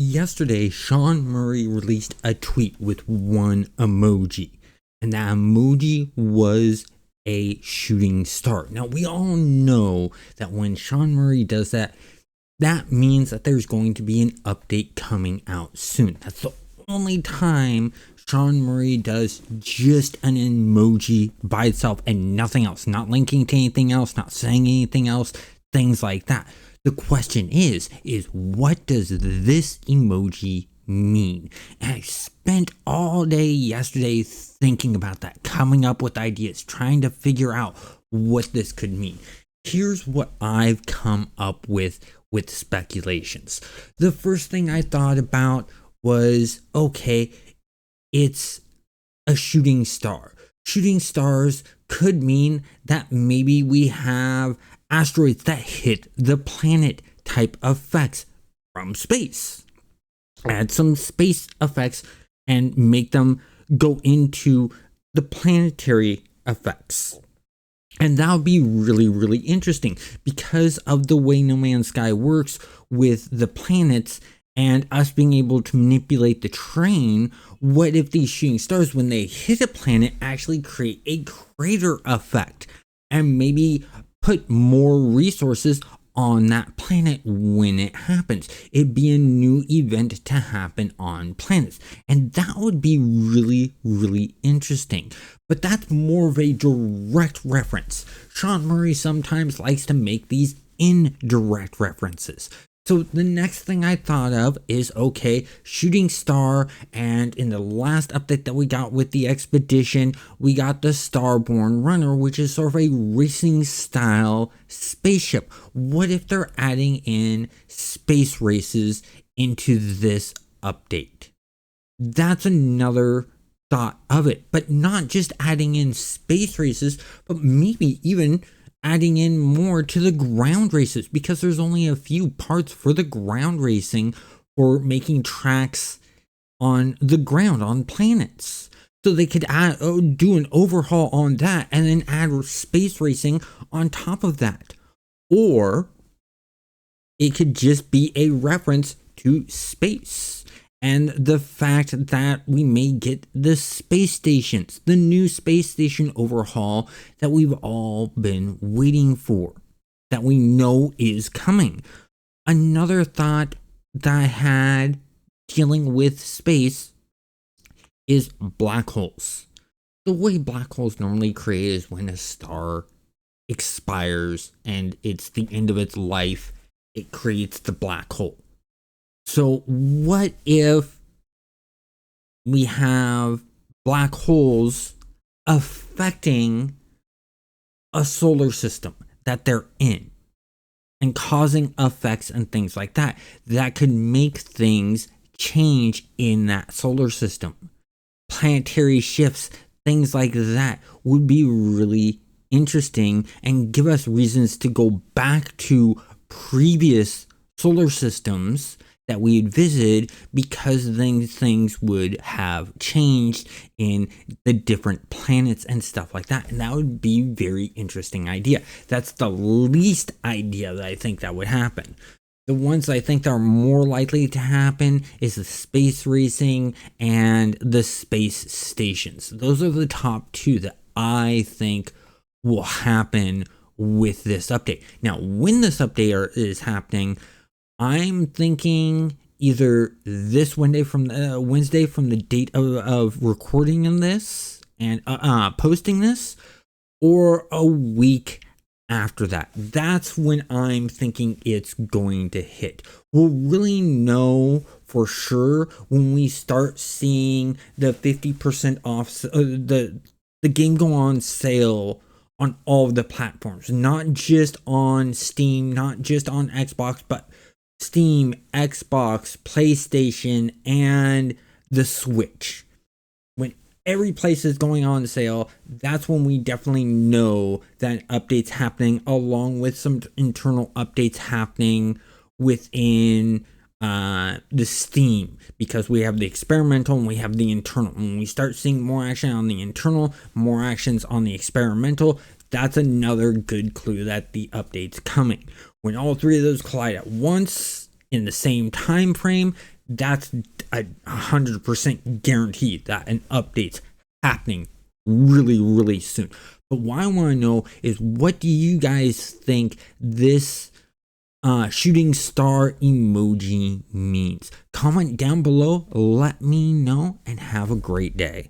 Yesterday, Sean Murray released a tweet with one emoji, and that emoji was a shooting star. Now, we all know that when Sean Murray does that, that means that there's going to be an update coming out soon. That's the only time Sean Murray does just an emoji by itself and nothing else, not linking to anything else, not saying anything else, things like that. The question is what does this emoji mean? And I spent all day yesterday thinking about that, coming up with ideas, trying to figure out what this could mean. Here's what I've come up with speculations. The first thing I thought about was, okay, it's a shooting star. Shooting stars could mean that maybe we have asteroids that hit the planet type effects from space. Add some space effects and make them go into the planetary effects. And that would be really, really interesting because of the way No Man's Sky works with the planets and us being able to manipulate the terrain. What if these shooting stars, when they hit a planet, actually create a crater effect and maybe put more resources on that planet when it happens? It'd be a new event to happen on planets, and that would be really, really interesting. But that's more of a direct reference. Sean Murray sometimes likes to make these indirect references. So the next thing I thought of is, okay, shooting star, and in the last update that we got with the expedition, we got the Starborn Runner, which is sort of a racing style spaceship. What if they're adding in space races into this update? That's another thought of it, but not just adding in space races, but maybe even adding in more to the ground races, because there's only a few parts for the ground racing for making tracks on the ground on planets. So they could do an overhaul on that and then add space racing on top of that. Or it could just be a reference to space and the fact that we may get the space stations, the new space station overhaul that we've all been waiting for, that we know is coming. Another thought that I had dealing with space is black holes. The way black holes normally create is when a star expires and it's the end of its life, it creates the black hole. So what if we have black holes affecting a solar system that they're in and causing effects and things like that? That could make things change in that solar system. Planetary shifts, things like that would be really interesting and give us reasons to go back to previous solar systems that we had visited, because then things would have changed in the different planets and stuff like that. And that would be a very interesting idea. That's the least idea that I think that would happen. The ones I think that are more likely to happen is the space racing and the space stations. Those are the top two that I think will happen with this update. Now, when this update is happening, I'm thinking either this Wednesday from the date of recording in this and posting this, or a week after that. That's when I'm thinking it's going to hit. We'll really know for sure when we start seeing the 50% off, the game go on sale on all of the platforms, not just on Steam, not just on Xbox, but Steam, Xbox, PlayStation, and the Switch. When every place is going on sale, that's when we definitely know that updates happening, along with some internal updates happening within the Steam, because we have the experimental and we have the internal. When we start seeing more action on the internal, more actions on the experimental, that's another good clue that the update's coming. When all three of those collide at once in the same time frame, that's a 100% guaranteed that an update's happening really, really soon. But what I want to know is, what do you guys think this shooting star emoji means? Comment down below, let me know, and have a great day.